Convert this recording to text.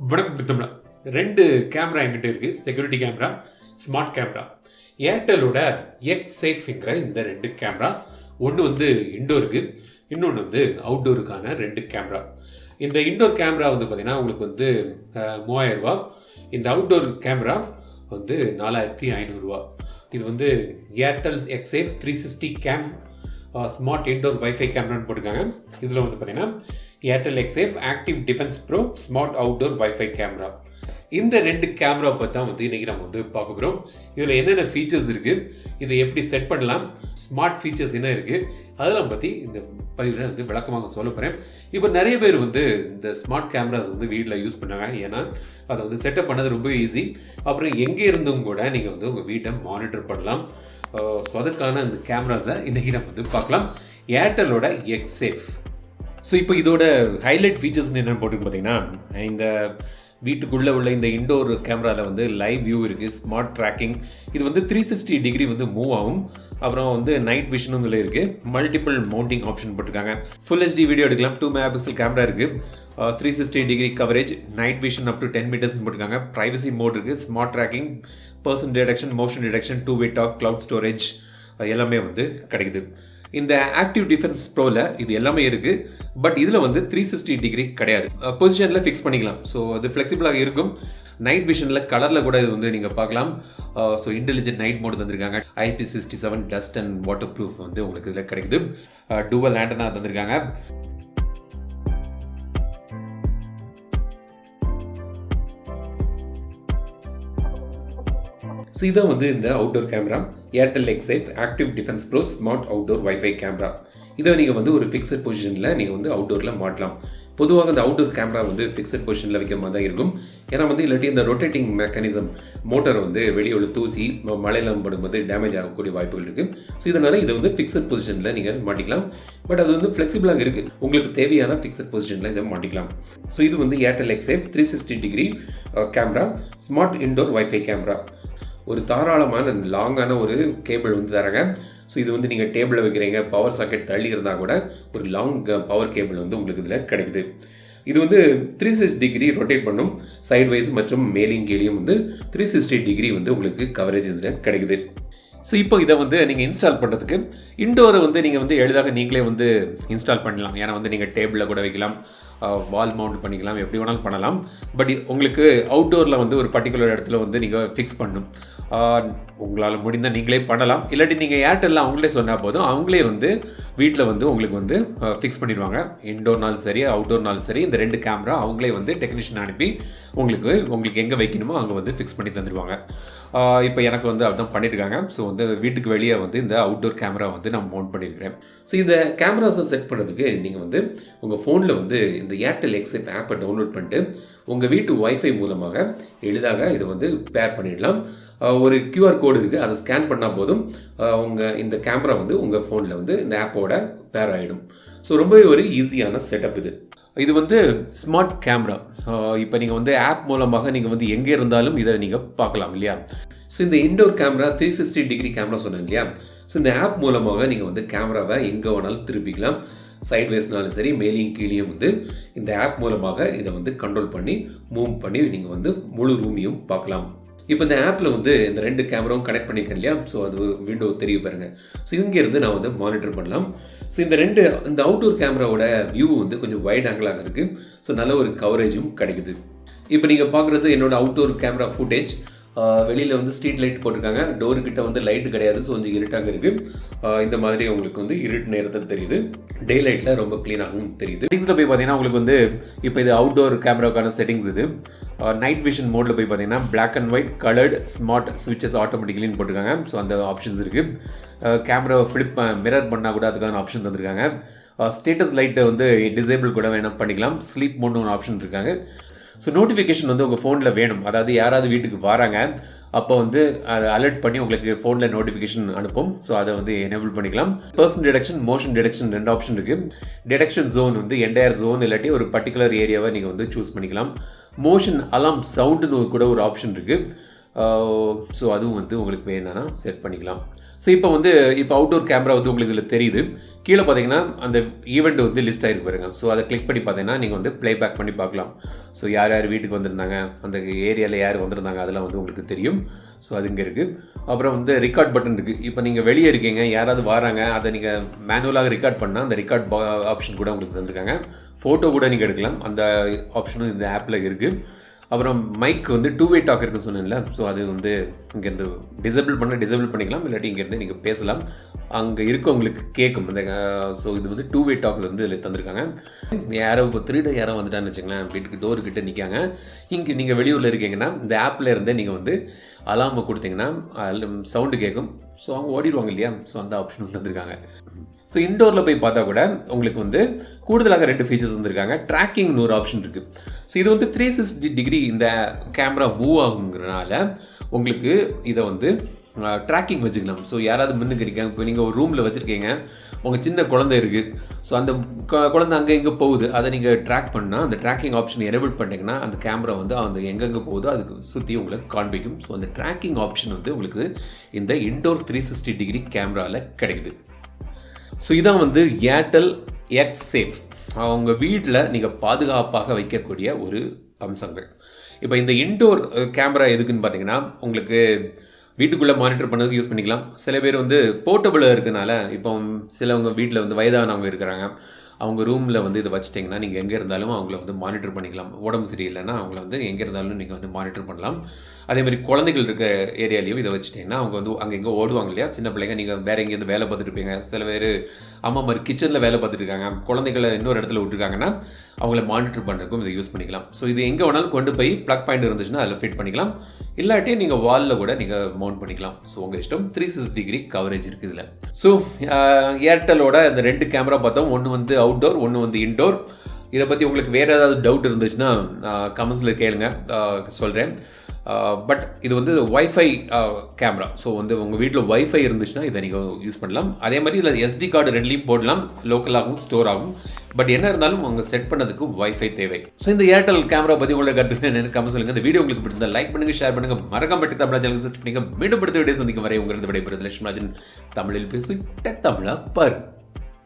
வணக்கம். ரெண்டு கேமரா என்கிட்ட இருக்கு. Security camera, smart camera. ஏர்டெலோட எக்ஸேஃப்ங்கிற இந்த ரெண்டு கேமரா, ஒன்று வந்து இண்டோருக்கு, இன்னொன்று வந்து அவுட்டோருக்கான ரெண்டு கேமரா. இந்த இண்டோர் கேமரா வந்து பார்த்தீங்கன்னா உங்களுக்கு வந்து 3000 ரூபா. இந்த அவுட்டோர் கேமரா வந்து 4500 ரூபா. இது வந்து Airtel Xsafe 360 cam smart indoor wifi கேமரான்னு போட்டிருக்காங்க. இதில் வந்து பார்த்தீங்கன்னா Airtel Xsafe active defence pro smart outdoor wifi camera. இந்த ரெண்டு கேமரா பற்றி தான் வந்து இன்றைக்கி நம்ம வந்து பார்க்க போகிறோம். இதில் என்னென்ன ஃபீச்சர்ஸ் இருக்குது, இதை எப்படி செட் பண்ணலாம், ஸ்மார்ட் ஃபீச்சர்ஸ் என்ன இருக்குது, அதெல்லாம் பற்றி இந்த பதிவில் வந்து விளக்கமாக சொல்ல போகிறேன். இப்போ நிறைய பேர் வந்து இந்த ஸ்மார்ட் கேமராஸ் வந்து வீட்டில் யூஸ் பண்ணாங்க. ஏன்னா அதை வந்து செட்டப் பண்ணது ரொம்ப ஈஸி. அப்புறம் எங்கே இருந்தும் கூட நீங்கள் வந்து உங்கள் வீட்டை மானிட்டர் பண்ணலாம். ஸோ அதுக்கான இந்த கேமராஸை இன்றைக்கி நம்ம வந்து பார்க்கலாம். ஏர்டெலோட எக்ஸேஃப். ஸோ இப்போ இதோட ஹைலைட் ஃபீச்சர்ஸ் என்னென்னு போட்டு பார்த்தீங்கன்னா, இந்த வீட்டுக்குள்ளே உள்ள இந்த இண்டோர் கேமராவில் வந்து லைவ் வியூ இருக்குது, ஸ்மார்ட் ட்ராக்கிங். இது வந்து 360 டிகிரி வந்து மூவ் ஆகும். அப்புறம் வந்து நைட் விஷனும் இதில் இருக்குது. மல்டிபிள் மவுண்டிங் ஆப்ஷன் போட்டிருக்காங்க. ஃபுல் HD வீடியோ எடுக்கலாம். 2 MP கேமரா இருக்குது. 360 degree coverage, night vision up to 10 metres போட்டிருக்காங்க. ப்ரைவசி மோட் இருக்குது, smart tracking, person detection, motion detection, 2-way talk, cloud storage எல்லாமே வந்து கிடைக்குது. இந்த ஆக்டிவ் டிஃபென்ஸ் ப்ரோவில் இது எல்லாமே இருக்குது. பட் இதில் வந்து 360 டிகிரி கிடையாது. பொசிஷனில் ஃபிக்ஸ் பண்ணிக்கலாம். ஸோ அது ஃப்ளெக்சிபிளாக இருக்கும். நைட் விஷனில் கலரில் கூட இது வந்து நீங்கள் பார்க்கலாம். ஸோ இன்டெலிஜென்ட் நைட் மோட் தந்திருக்காங்க. IP67 dust and water proof வந்து உங்களுக்கு இதில் கிடைக்குது. டூவல் ஆண்டனா தந்திருக்காங்க. ஸோ இதான் வந்து இந்த outdoor camera, Airtel Xsafe active defence pro smart outdoor wifi camera. இதை நீங்கள் வந்து ஒரு ஃபிக்ஸட் பொசிஷனில் நீங்கள் வந்து அவுட்டோரில் மாட்டலாம். பொதுவாக இந்த அவுட்டோர் கேமரா வந்து ஃபிக்ஸட் பொசிஷனில் வைக்கிற மாதிரி தான் இருக்கும். ஏன்னா வந்து இல்லாட்டி இந்த ரொட்டேட்டிங் மெக்கானிசம் மோட்டர் வந்து வெளியே உள்ள தூசி மழையில் படும்போது டேமேஜ் ஆகக்கூடிய வாய்ப்புகள் இருக்குது. ஸோ இதனால் இதை வந்து ஃபிக்ஸட் பொசிஷனில் நீங்கள் மாட்டிக்கலாம். பட் அது வந்து ஃப்ளெக்சிபிளாக இருக்குது. உங்களுக்கு தேவையான ஃபிக்ஸட் பொசிஷனில் இதை மாட்டிக்கலாம். ஸோ இது வந்து Airtel Xsafe 360 degree camera smart indoor wifi camera. ஒரு தாராளமான லாங்கான ஒரு கேபிள் வந்து தராங்க. ஸோ இது வந்து நீங்கள் டேபிளில் வைக்கிறீங்க, பவர் சாக்கெட் தள்ளி இருந்தால் கூட ஒரு லாங் பவர் கேபிள் வந்து உங்களுக்கு இதில் கிடைக்குது. இது வந்து 360 டிகிரி ரொட்டேட் பண்ணும். சைட்வைஸ் மற்றும் மேலிங் கீழியும் வந்து 360 டிகிரி வந்து உங்களுக்கு கவரேஜ் இதில் கிடைக்குது. ஸோ இப்போ இதை வந்து நீங்கள் இன்ஸ்டால் பண்ணுறதுக்கு இண்டோரை வந்து நீங்கள் வந்து எளிதாக நீங்களே வந்து இன்ஸ்டால் பண்ணலாம். ஏன்னா வந்து நீங்கள் டேபிளில் கூட வைக்கலாம், வால் மவுண்ட் பண்ணிக்கலாம், எப்படி வேணாலும் பண்ணலாம். பட் உங்களுக்கு அவுட்டோரில் வந்து ஒரு பர்டிகுலர் இடத்துல வந்து நீங்கள் ஃபிக்ஸ் பண்ணணும். உங்களால் முடிந்தால் நீங்களே பண்ணலாம். இல்லாட்டி நீங்கள் ஏர்டெல்லாம் அவங்களே சொன்னால் போதும், அவங்களே வந்து வீட்டில் வந்து உங்களுக்கு வந்து ஃபிக்ஸ் பண்ணிடுவாங்க. இண்டோர்னாலும் சரி அவுட்டோர்னாலும் சரி இந்த ரெண்டு கேமரா அவங்களே வந்து டெக்னீஷியன் அனுப்பி உங்களுக்கு எங்கே வைக்கணுமோ அங்கே வந்து ஃபிக்ஸ் பண்ணி தந்துடுவாங்க. இப்போ எனக்கு வந்து அதுதான் பண்ணியிருக்காங்க. ஸோ வந்து வீட்டுக்கு வெளியே வந்து இந்த அவுட்டோர் கேமரா வந்து நான் மவுண்ட் பண்ணியிருக்கிறேன். ஸோ இந்த கேமராஸை செட் பண்ணுறதுக்கு நீங்கள் வந்து உங்கள் ஃபோனில் வந்து இந்த ஏர்டெல் எக்ஸேஃப் ஆப்பை டவுன்லோட் பண்ணிட்டு உங்கள் வீட்டு வைஃபை மூலமாக எளிதாக இதை வந்து பேர் பண்ணிடலாம். ஒரு QR கோடு இருக்குது, அதை ஸ்கேன் பண்ணால் போதும் இந்த கேமரா வந்து உங்கள் ஃபோனில் வந்து இந்த ஆப்போட பேர் ஆகிடும். ஸோ ரொம்பவே ஒரு ஈஸியான செட்டப் இது. இது வந்து ஸ்மார்ட் கேமரா. இப்போ நீங்கள் வந்து ஆப் மூலமாக நீங்கள் வந்து எங்கே இருந்தாலும் இதை நீங்கள் பார்க்கலாம் இல்லையா. ஸோ இந்த இண்டோர் கேமரா 360 டிகிரி கேமரா சொன்னேன் இல்லையா. ஸோ இந்த ஆப் மூலமாக நீங்கள் வந்து கேமராவை எங்கே வேணாலும் திருப்பிக்கலாம். சைட்வேஸ்னாலும் சரி மேலேயும் கீழேயும் வந்து இந்த ஆப் மூலமாக இதை வந்து கண்ட்ரோல் பண்ணி மூவ் பண்ணி நீங்கள் வந்து முழு ரூமையும் பார்க்கலாம். இப்போ இந்த ஆப்பில் வந்து இந்த ரெண்டு கேமராவும் கனெக்ட் பண்ணியிருக்கேன் இல்லையா. ஸோ அது விண்டோ தெரிய பாருங்கள். ஸோ இங்கேருந்து நான் வந்து மானிட்டர் பண்ணலாம். ஸோ இந்த அவுட்டோர் கேமராவோட வியூ வந்து கொஞ்சம் வைட் ஆங்கிளாக இருக்குது. ஸோ நல்ல ஒரு கவரேஜும் கிடைக்குது. இப்போ நீங்கள் பார்க்குறது என்னோட அவுட்டோர் கேமரா ஃபுட்டேஜ். வெளியில் வந்து ஸ்ட்ரீட் லைட் போட்டிருக்காங்க. டோருக்கிட்ட வந்து லைட்டு கிடையாது. ஸோ கொஞ்சம் இருட்டாக இருக்குது. இந்த மாதிரி உங்களுக்கு வந்து இருட்டு நேரத்தில் தெரியுது. டே லைட்டில் ரொம்ப க்ளீனாகவும் தெரியுது. செட்டிங்ஸில் போய் பார்த்தீங்கன்னா உங்களுக்கு வந்து இப்போ இது அவுட்டோர் கேமராவுக்கான செட்டிங்ஸ். இது நைட் விஷன் மோடில் போய் பார்த்தீங்கன்னா Black and White coloured smart ஸ்விட்சஸ் ஆட்டோமேட்டிக்கலின்னு போட்டிருக்காங்க. ஸோ அந்த ஆப்ஷன்ஸ் இருக்குது. கேமரா ஃப்ளிப் மிரர் பண்ணால் கூட அதுக்கான ஆப்ஷன் தந்திருக்காங்க. ஸ்டேட்டஸ் லைட்டை வந்து டிசேபிள் கூட வேணும் பண்ணிக்கலாம். ஸ்லீப் மோட்னு ஒரு ஆப்ஷன் இருக்காங்க. ஸோ நோட்டிஃபிகேஷன் வந்து உங்கள் ஃபோனில் வேணும். அதாவது யாராவது வீட்டுக்கு வராங்க அப்போ வந்து அதை அலர்ட் பண்ணி உங்களுக்கு ஃபோனில் நோட்டிஃபிகேஷன் அனுப்பும். ஸோ அதை வந்து எனேபிள் பண்ணிக்கலாம். பர்சன் டிடெக்ஷன், மோஷன் டிடெக்ஷன் ரெண்டு ஆப்ஷன் இருக்குது. டிடெக்ஷன் ஜோன் வந்து என்டையர் ஜோன் இல்லாட்டி ஒரு பர்டிகுலர் ஏரியாவை நீங்கள் வந்து சூஸ் பண்ணிக்கலாம். மோஷன் அலாம் சவுண்டுன்னு கூட ஒரு ஆப்ஷன் இருக்குது. ஸோ அதுவும் வந்து உங்களுக்கு வேணும்னா செட் பண்ணிக்கலாம். ஸோ இப்போ அவுட்டோர் கேமரா வந்து உங்களுக்கு இதில் தெரியுது. கீழே பார்த்தீங்கன்னா அந்த ஈவெண்ட் வந்து லிஸ்ட் ஆகிருக்கு பாருங்க. ஸோ அதை கிளிக் பண்ணி பார்த்தீங்கன்னா நீங்கள் வந்து ப்ளே பேக் பண்ணி பார்க்கலாம். ஸோ யார் யார் வீட்டுக்கு வந்திருந்தாங்க, அந்த ஏரியாவில் யார் வந்திருந்தாங்க, அதெல்லாம் வந்து உங்களுக்கு தெரியும். ஸோ அது இங்கே இருக்குது. அப்புறம் வந்து ரெக்கார்ட் பட்டன் இருக்குது. இப்போ நீங்கள் வெளியே இருக்கீங்க, யாராவது வராங்க, அதை நீங்கள் மேனுவலாக ரெக்கார்ட் பண்ணால் அந்த ரெக்கார்ட் ஆப்ஷன் கூட உங்களுக்கு தந்திருக்காங்க. ஃபோட்டோ கூட நீங்கள் எடுக்கலாம், அந்த ஆப்ஷனும் இந்த ஆப்பில் இருக்குது. அப்புறம் மைக் வந்து 2-way டாக் இருக்குன்னு சொன்னேன்ல. ஸோ அது வந்து இங்கேருந்து டிசேபிள் பண்ணிக்கலாம், இல்லாட்டி இங்கேருந்து நீங்கள் பேசலாம், அங்கே இருக்கவங்களுக்கு கேட்கும். இந்த ஸோ இது வந்து 2-way டாக் வந்து இதில் தந்திருக்காங்க. யாரோ இப்போ திருட யாரோ வந்துட்டான்னு வச்சுங்களேன், வீட்டுக்கு டோருக்கிட்ட நிற்காங்க, இங்கே நீங்கள் வெளியூரில் இருக்கீங்கன்னா இந்த ஆப்பில் இருந்தே நீங்கள் வந்து அலாமை கொடுத்தீங்கன்னா சவுண்டு கேட்கும். ஸோ அவங்க ஓடிடுவாங்க இல்லையா. ஸோ அந்த ஆப்ஷன் தந்திருக்காங்க. ஸோ இன்டோரில் போய் பார்த்தா கூட உங்களுக்கு வந்து கூடுதலாக 2 ஃபீச்சர்ஸ் வந்துருக்காங்க. ட்ராக்கிங்னு ஒரு ஆப்ஷன் இருக்குது. ஸோ இது வந்து 360 டிகிரி இந்த கேமரா மூவ் ஆகுங்கிறனால உங்களுக்கு இதை வந்து ட்ராக்கிங் வச்சுக்கலாம். ஸோ யாராவது முன்னுக்கு இருக்காங்க, இப்போ நீங்கள் ஒரு ரூமில் வச்சுருக்கீங்க, உங்கள் சின்ன குழந்தை இருக்குது, ஸோ அந்த குழந்தை அங்கே இங்கே போகுது, அதை நீங்கள் ட்ராக் பண்ணால் அந்த ட்ராக்கிங் ஆப்ஷன் எனேபிள் பண்ணிட்டீங்கன்னா அந்த கேமரா வந்து அந்த எங்கெங்கே போகுதோ அதுக்கு சுற்றி உங்களுக்கு காண்பிக்கும். ஸோ அந்த ட்ராக்கிங் ஆப்ஷன் வந்து உங்களுக்கு இந்த இன்டோர் 360 டிகிரி கேமராவில் கிடைக்குது. ஸோ இதான் வந்து ஏர்டெல் Xsafe அவங்க வீட்டில் நீங்கள் பாதுகாப்பாக வைக்கக்கூடிய ஒரு அம்சங்கள். இப்போ இந்த இன்டோர் கேமரா எதுக்குன்னு பார்த்தீங்கன்னா, உங்களுக்கு வீட்டுக்குள்ளே மானிட்டர் பண்ணதுக்கு யூஸ் பண்ணிக்கலாம். சில பேர் வந்து போர்ட்டபிளாக இருக்கனால, இப்போ சிலவங்க வீட்டில் வந்து வயதானவங்க இருக்கிறாங்க, அவங்க ரூமில் வந்து இதை வச்சுட்டிங்கன்னா நீங்கள் எங்கே இருந்தாலும் அவங்கள வந்து மானிட்டர் பண்ணிக்கலாம். உடம்பு சரியில்லைன்னா அவங்கள வந்து எங்கே இருந்தாலும் நீங்கள் வந்து மானிட்டர் பண்ணலாம். அதேமாதிரி குழந்தைகள் இருக்க ஏரியாலையும் இதை வச்சுட்டிங்கன்னா அவங்க வந்து அங்கே எங்கே ஓடுவாங்க இல்லையா, சின்ன பிள்ளைங்க, நீங்கள் வேறு எங்கேருந்து வேலை பார்த்துட்டு இருப்பீங்க, சில பேர் அம்மா மாதிரி கிச்சனில் வேலை பார்த்துட்டு இருக்காங்க, குழந்தைகளை இன்னொரு இடத்துல விட்டுருக்காங்கன்னா அவங்கள மானிட்டர் பண்ணுறதுக்கும் இதை யூஸ் பண்ணிக்கலாம். ஸோ இது எங்கே வேணாலும் கொண்டு போய் ப்ளக் பாயிண்ட் இருந்துச்சுன்னா அதில் ஃபிட் பண்ணிக்கலாம், இல்லாட்டி நீங்கள் வாலில் கூட நீங்கள் மவுண்ட் பண்ணிக்கலாம். ஸோ உங்கள் இஷ்டம். 360 டிகிரி கவரேஜ் இருக்குது இதில். ஸோ ஏர்டெலோட இந்த 2 கேமரா பார்த்தோம். ஒன்று வந்து அவுட்டோர், ஒன்று வந்து இன்டோர். இதை பற்றி உங்களுக்கு வேறு ஏதாவது டவுட் இருந்துச்சுன்னா கமெண்ட்ஸில் கேளுங்க, சொல்கிறேன். பட் இது வந்து வைஃபை கேமரா. ஸோ வந்து உங்கள் வீட்டில் வைஃபை இருந்துச்சுன்னா இதை நீங்கள் யூஸ் பண்ணலாம். அதே மாதிரி இதில் SD கார்டு 2லையும் போடலாம், லோக்கலாகவும் ஸ்டோர் ஆகும். பட் என்ன இருந்தாலும் அவங்க செட் பண்ணதுக்கு வைஃபை தேவை. ஸோ இந்த ஏர்டெல் கேமரா பற்றி உங்களோட கருத்து என்ன கமெண்ட் சொல்லுங்கள். இந்த வீடியோ உங்களுக்கு பிடிச்சிருந்தா லைக் பண்ணுங்கள், ஷேர் பண்ணுங்கள், மறக்காம பற்றி தமிழ் சேனலுக்கு சப்ஸ்கிரைப் பண்ணுங்கள். மீண்டும் அடுத்த வீடியோ சந்திக்கும் வரை உங்களது விடைபெறுவது லட்சுமராஜன். தமிழில் பேசி தமிழா பாரு.